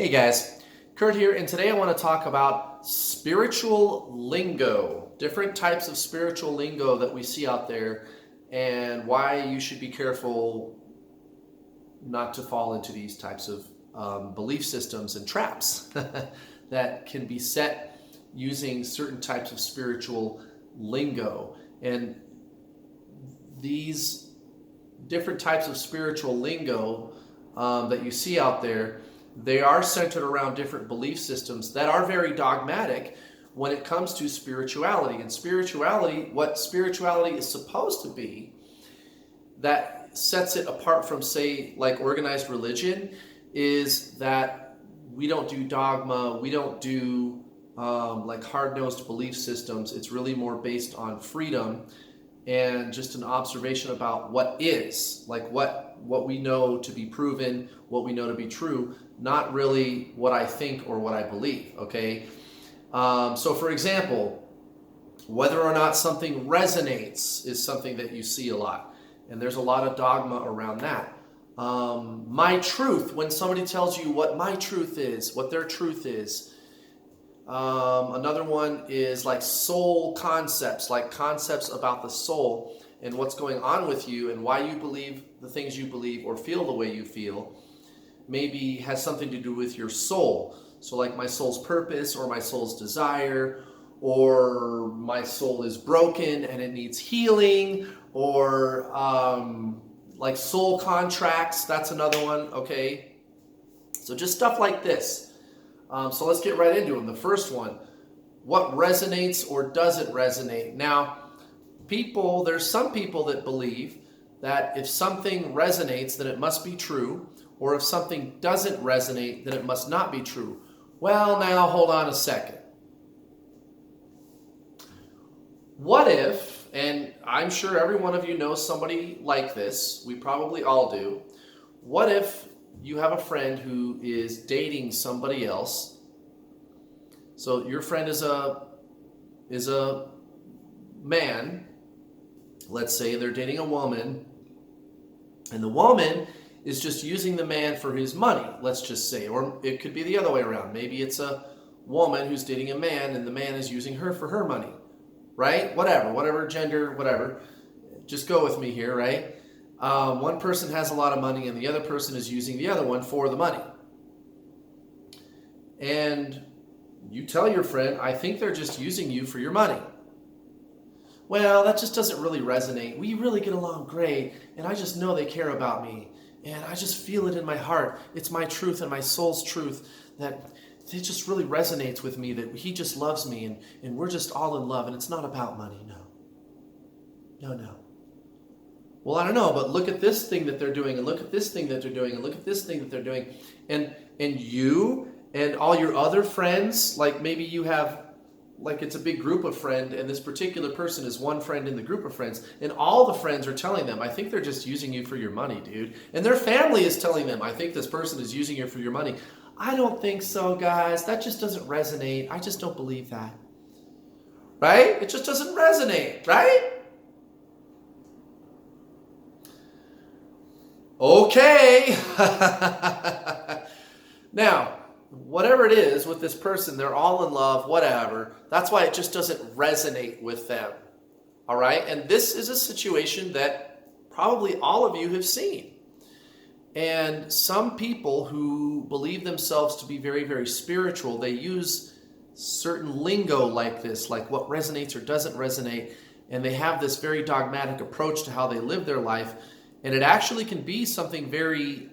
Hey guys, Kurt here, and today I want to talk about spiritual lingo, different types of spiritual lingo that we see out there, and why you should be careful not to fall into these types of belief systems and traps that can be set using certain types of spiritual lingo. And these different types of spiritual lingo that you see out there, they are centered around different belief systems that are very dogmatic when it comes to spirituality. And spirituality, what spirituality is supposed to be, that sets it apart from, say, like organized religion, is that we don't do dogma, we don't do like hard-nosed belief systems. It's really more based on freedom and just an observation about what is, like what we know to be proven, what we know to be true, not really what I think or what I believe, okay? So for example, whether or not something resonates is something that you see a lot. And there's a lot of dogma around that. My truth, when somebody tells you what my truth is, what their truth is. Another one is like soul concepts, like concepts about the soul and what's going on with you and why you believe the things you believe or feel the way you feel. Maybe has something to do with your soul. So like my soul's purpose or my soul's desire, or my soul is broken and it needs healing, or like soul contracts, that's another one, okay? So just stuff like this. So let's get right into them. The first one, what resonates or doesn't resonate. Now, there's some people that believe that if something resonates, then it must be true, or if something doesn't resonate, then it must not be true. Well, now, hold on a second. What if, and I'm sure every one of you knows somebody like this, we probably all do, what if you have a friend who is dating somebody else? So your friend is a man, let's say they're dating a woman, and the woman is just using the man for his money, let's just say. Or it could be the other way around. Maybe it's a woman who's dating a man and the man is using her for her money, right? Whatever gender, whatever. Just go with me here, right? One person has a lot of money and the other person is using the other one for the money. And you tell your friend, I think they're just using you for your money. Well, that just doesn't really resonate. We really get along great, and I just know they care about me, and I just feel it in my heart. It's my truth and my soul's truth that it just really resonates with me, that he just loves me, and we're just all in love, and it's not about money, no. Well, I don't know, but look at this thing that they're doing, and look at this thing that they're doing, and look at this thing that they're doing. And you and all your other friends, like maybe you have, like it's a big group of friends, and this particular person is one friend in the group of friends, and all the friends are telling them, I think they're just using you for your money, dude. And their family is telling them, I think this person is using you for your money. I don't think so, guys. That just doesn't resonate. I just don't believe that. Right? It just doesn't resonate, right? Okay. Now, whatever it is with this person, they're all in love, whatever. That's why it just doesn't resonate with them. All right? And this is a situation that probably all of you have seen. And some people who believe themselves to be very, very spiritual, they use certain lingo like this, like what resonates or doesn't resonate. And they have this very dogmatic approach to how they live their life. And it actually can be something very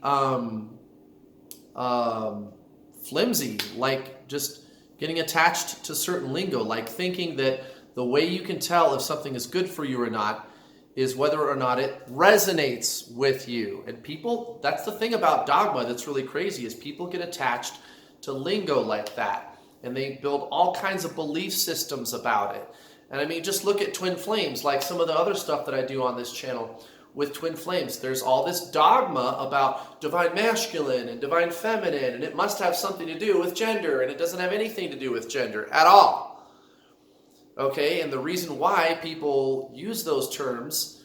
flimsy, like just getting attached to certain lingo, like thinking that the way you can tell if something is good for you or not is whether or not it resonates with you. And people, that's the thing about dogma that's really crazy, is people get attached to lingo like that. And they build all kinds of belief systems about it. And I mean, just look at twin flames, like some of the other stuff that I do on this channel. With twin flames, there's all this dogma about divine masculine and divine feminine, and it must have something to do with gender, and it doesn't have anything to do with gender at all. Okay, and the reason why people use those terms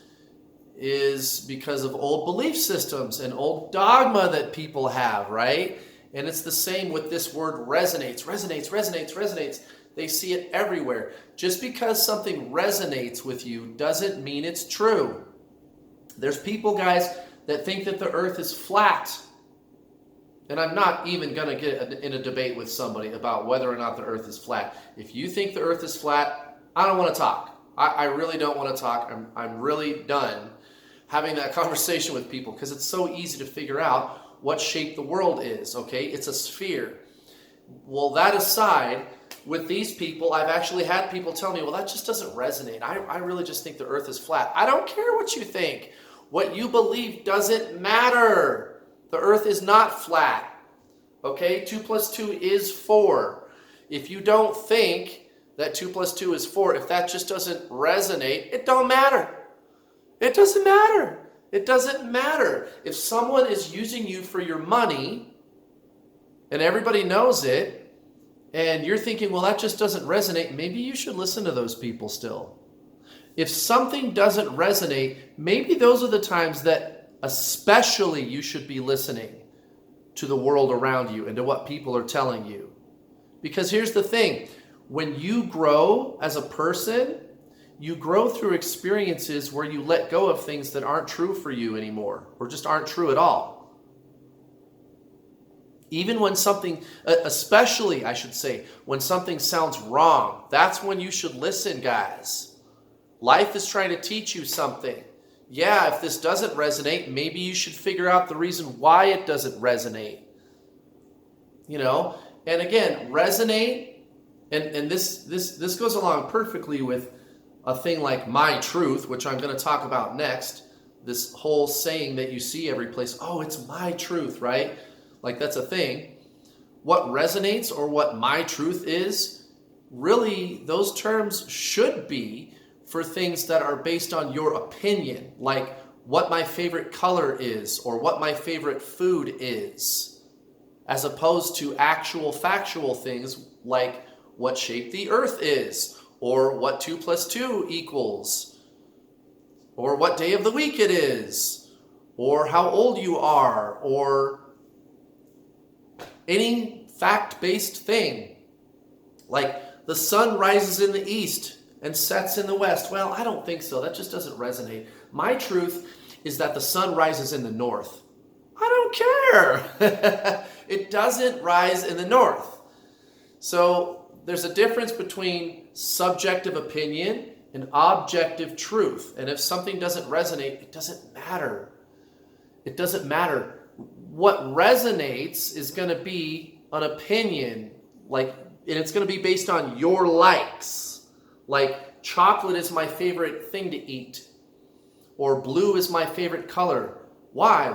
is because of old belief systems and old dogma that people have, right? And it's the same with this word resonates, resonates, resonates, resonates. They see it everywhere. Just because something resonates with you doesn't mean it's true. There's people, guys, that think that the earth is flat. And I'm not even going to get in a debate with somebody about whether or not the earth is flat. If you think the earth is flat, I don't want to talk. I really don't want to talk. I'm really done having that conversation with people because it's so easy to figure out what shape the world is, okay? It's a sphere. Well, that aside, with these people, I've actually had people tell me, well, that just doesn't resonate. I really just think the earth is flat. I don't care what you think. What you believe doesn't matter. The earth is not flat, okay? 2 plus 2 is 4. If you don't think that 2 plus 2 is 4, if that just doesn't resonate, it don't matter. It doesn't matter. It doesn't matter. If someone is using you for your money, and everybody knows it, and you're thinking, well, that just doesn't resonate, maybe you should listen to those people still. If something doesn't resonate, maybe those are the times that especially you should be listening to the world around you and to what people are telling you. Because here's the thing. When you grow as a person, you grow through experiences where you let go of things that aren't true for you anymore, or just aren't true at all. Even when something, especially I should say, when something sounds wrong, that's when you should listen, guys. Life is trying to teach you something. Yeah, if this doesn't resonate, maybe you should figure out the reason why it doesn't resonate. You know, and again, resonate. And this goes along perfectly with a thing like my truth, which I'm going to talk about next. This whole saying that you see every place, oh, it's my truth, right? Like that's a thing. What resonates or what my truth is, really those terms should be for things that are based on your opinion, like what my favorite color is or what my favorite food is, as opposed to actual factual things like what shape the earth is, or what 2 plus 2 equals, or what day of the week it is, or how old you are, or any fact-based thing. Like the sun rises in the east and sets in the west. Well, I don't think so. That just doesn't resonate. My truth is that the sun rises in the north. I don't care. It doesn't rise in the north. So there's a difference between subjective opinion and objective truth. And if something doesn't resonate, it doesn't matter. It doesn't matter. What resonates is going to be an opinion, and it's going to be based on your likes. Like chocolate is my favorite thing to eat, or blue is my favorite color. Why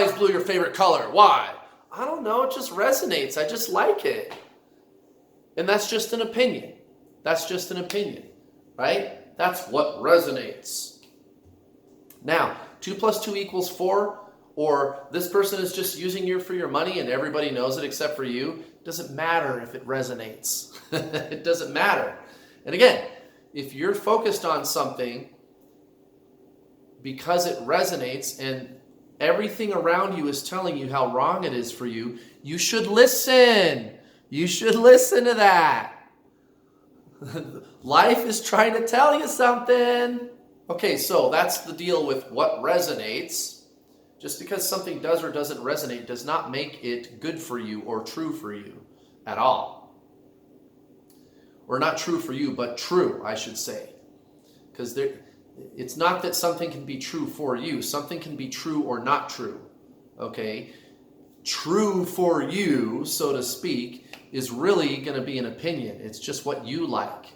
is blue your favorite color? Why? I don't know. It just resonates. I just like it. And that's just an opinion. That's just an opinion, right? That's what resonates. Now, 2 plus 2 equals 4, or this person is just using you for your money and everybody knows it except for you. It doesn't matter if it resonates. It doesn't matter. And again, if you're focused on something because it resonates and everything around you is telling you how wrong it is for you, you should listen. You should listen to that. Life is trying to tell you something. Okay, so that's the deal with what resonates. Just because something does or doesn't resonate does not make it good for you or true for you at all. Or not true for you, but true, I should say. Because it's not that something can be true for you. Something can be true or not true. Okay? True for you, so to speak, is really going to be an opinion. It's just what you like.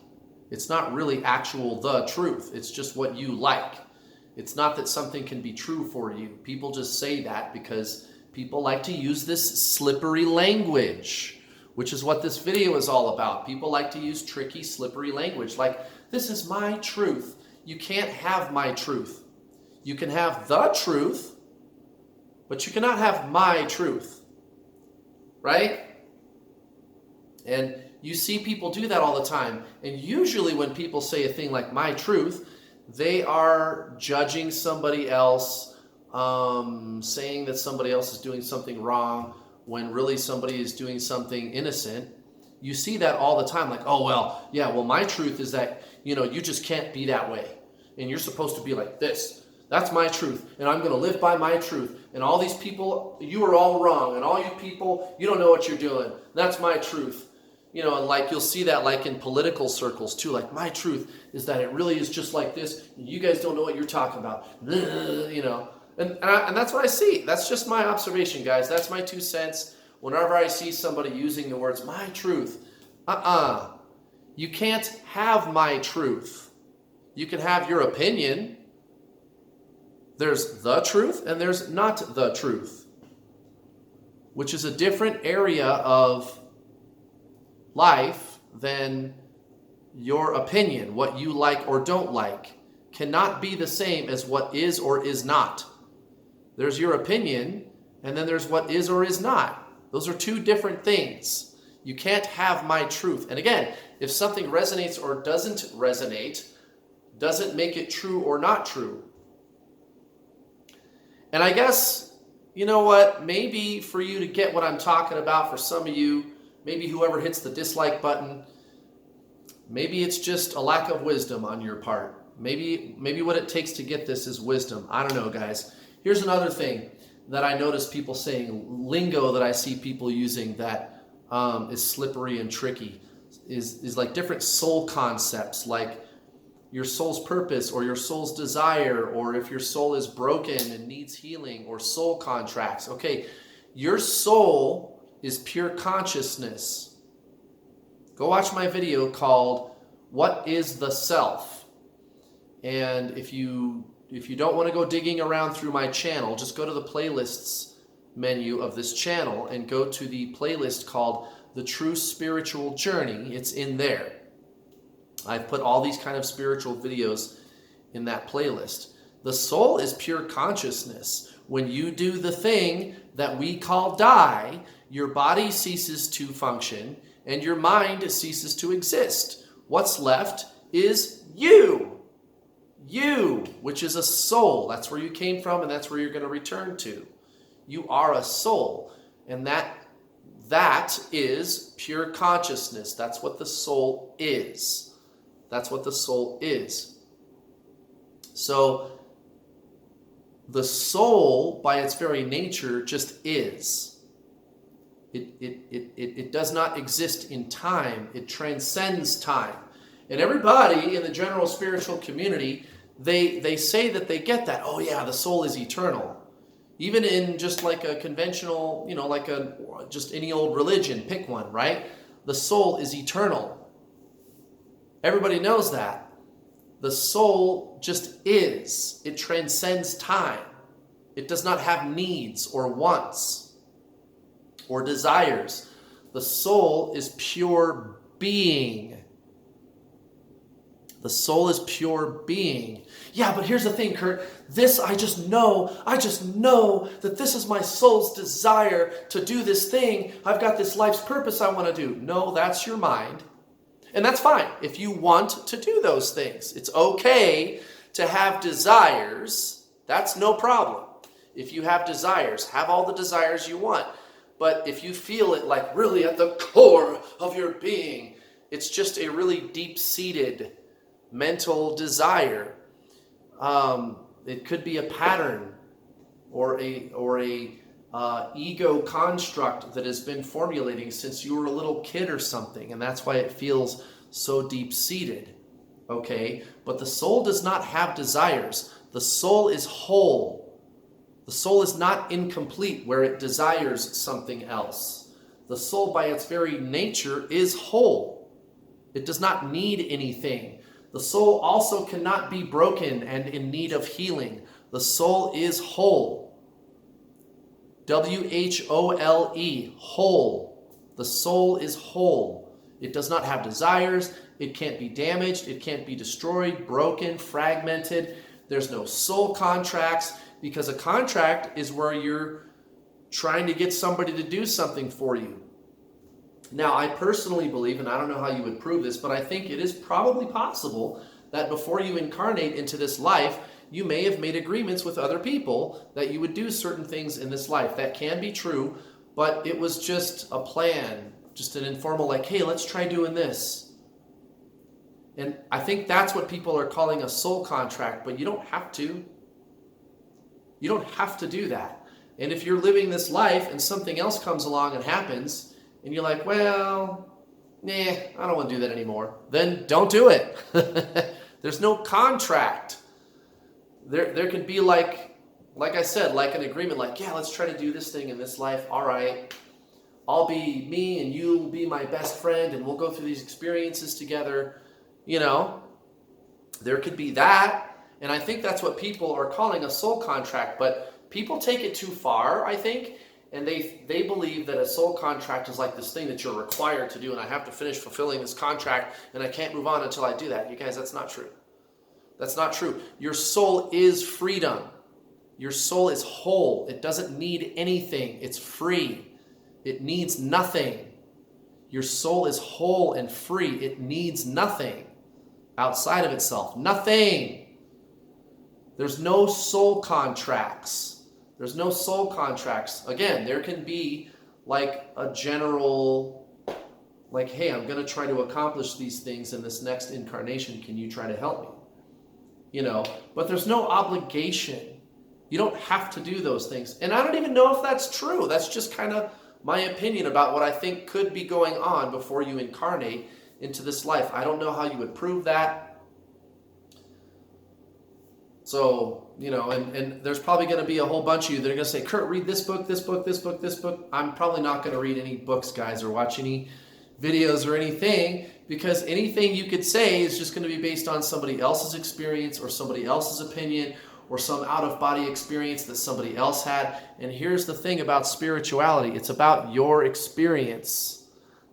It's not really the truth. It's just what you like. It's not that something can be true for you. People just say that because people like to use this slippery language, which is what this video is all about. People like to use tricky, slippery language. Like, this is my truth. You can't have my truth. You can have the truth, but you cannot have my truth. Right? And you see people do that all the time. And usually when people say a thing like my truth, they are judging somebody else, saying that somebody else is doing something wrong, when really somebody is doing something innocent. You see that all the time, like, oh, well, yeah, well, my truth is that, you just can't be that way. And you're supposed to be like this. That's my truth. And I'm going to live by my truth. And all these people, you are all wrong. And all you people, you don't know what you're doing. That's my truth. And like you'll see that like in political circles too. Like, my truth is that it really is just like this. And you guys don't know what you're talking about. And that's what I see. That's just my observation, guys. That's my 2 cents. Whenever I see somebody using the words, my truth, you can't have my truth. You can have your opinion. There's the truth and there's not the truth, which is a different area of life than your opinion. What you like or don't like cannot be the same as what is or is not. There's your opinion, and then there's what is or is not. Those are 2 different things. You can't have my truth. And again, if something resonates or doesn't resonate, doesn't make it true or not true. And I guess, you know what, maybe for you to get what I'm talking about, for some of you, maybe whoever hits the dislike button, maybe it's just a lack of wisdom on your part. Maybe what it takes to get this is wisdom. I don't know, guys. Here's another thing that I notice people saying, lingo that I see people using that is slippery and tricky, is like different soul concepts, like your soul's purpose or your soul's desire, or if your soul is broken and needs healing, or soul contracts. Okay, your soul is pure consciousness. Go watch my video called What is the Self? And if you don't want to go digging around through my channel, just go to the playlists menu of this channel and go to the playlist called The True Spiritual Journey. It's in there. I've put all these kind of spiritual videos in that playlist. The soul is pure consciousness. When you do the thing that we call die, your body ceases to function and your mind ceases to exist. What's left is you. You, which is a soul. That's where you came from and that's where you're going to return to. You are a soul. And that is pure consciousness. That's what the soul is. That's what the soul is. So the soul, by its very nature, just is. It does not exist in time. It transcends time. And everybody in the general spiritual community, they say that they get that. Oh yeah, the soul is eternal. Even in just like a conventional, like just any old religion, pick one, right? The soul is eternal. Everybody knows that. The soul just is. It transcends time. It does not have needs or wants or desires. The soul is pure being. The soul is pure being. Yeah, but here's the thing, Kurt. I just know that this is my soul's desire to do this thing. I've got this life's purpose I want to do. No, that's your mind. And that's fine if you want to do those things. It's okay to have desires. That's no problem. If you have desires, have all the desires you want. But if you feel it like really at the core of your being, it's just a really deep-seated mental desire. It could be a pattern or a ego construct that has been formulating since you were a little kid or something, and that's why it feels so deep-seated. Okay, but the soul does not have desires. The soul is whole. The soul is not incomplete where it desires something else. The soul by its very nature is whole. It does not need anything. The soul also cannot be broken and in need of healing. The soul is whole. W-H-O-L-E, whole. The soul is whole. It does not have desires. It can't be damaged. It can't be destroyed, broken, fragmented. There's no soul contracts, because a contract is where you're trying to get somebody to do something for you. Now, I personally believe, and I don't know how you would prove this, but I think it is probably possible that before you incarnate into this life, you may have made agreements with other people that you would do certain things in this life. That can be true, but it was just a plan, just an informal, like, hey, let's try doing this. And I think that's what people are calling a soul contract, but you don't have to. You don't have to do that. And if you're living this life and something else comes along and happens, and you're like, well, nah, I don't want to do that anymore, then don't do it. There's no contract. There could be like I said, like an agreement, like, yeah, let's try to do this thing in this life. All right, I'll be me and you'll be my best friend and we'll go through these experiences together. You know, there could be that. And I think that's what people are calling a soul contract. But people take it too far, I think. And they believe that a soul contract is like this thing that you're required to do. And I have to finish fulfilling this contract and I can't move on until I do that. You guys, that's not true. That's not true. Your soul is freedom. Your soul is whole. It doesn't need anything. It's free. It needs nothing. Your soul is whole and free. It needs nothing outside of itself. Nothing. There's no soul contracts. There's no soul contracts. Again, there can be like a general, like, hey, I'm going to try to accomplish these things in this next incarnation. Can you try to help me? You know, but there's no obligation. You don't have to do those things. And I don't even know if that's true. That's just kind of my opinion about what I think could be going on before you incarnate into this life. I don't know how you would prove that. So, you know, and there's probably going to be a whole bunch of you that are going to say, Kurt, read this book, this book, this book, this book. I'm probably not going to read any books, guys, or watch any videos or anything, because anything you could say is just going to be based on somebody else's experience or somebody else's opinion or some out-of-body experience that somebody else had. And here's the thing about spirituality. It's about your experience,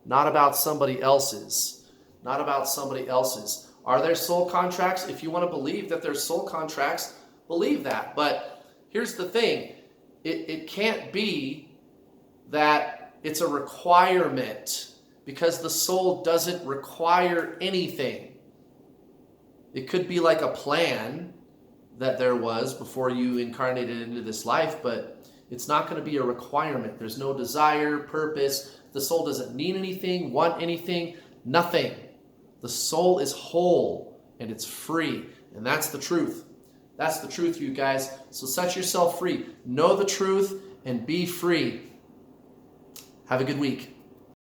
not about somebody else's. Not about somebody else's. Are there soul contracts? If you want to believe that there's soul contracts, believe that. But here's the thing. It can't be that it's a requirement, because the soul doesn't require anything. It could be like a plan that there was before you incarnated into this life, but it's not going to be a requirement. There's no desire, purpose. The soul doesn't need anything, want anything, nothing. The soul is whole and it's free, and that's the truth. That's the truth, you guys. So set yourself free. Know the truth and be free. Have a good week.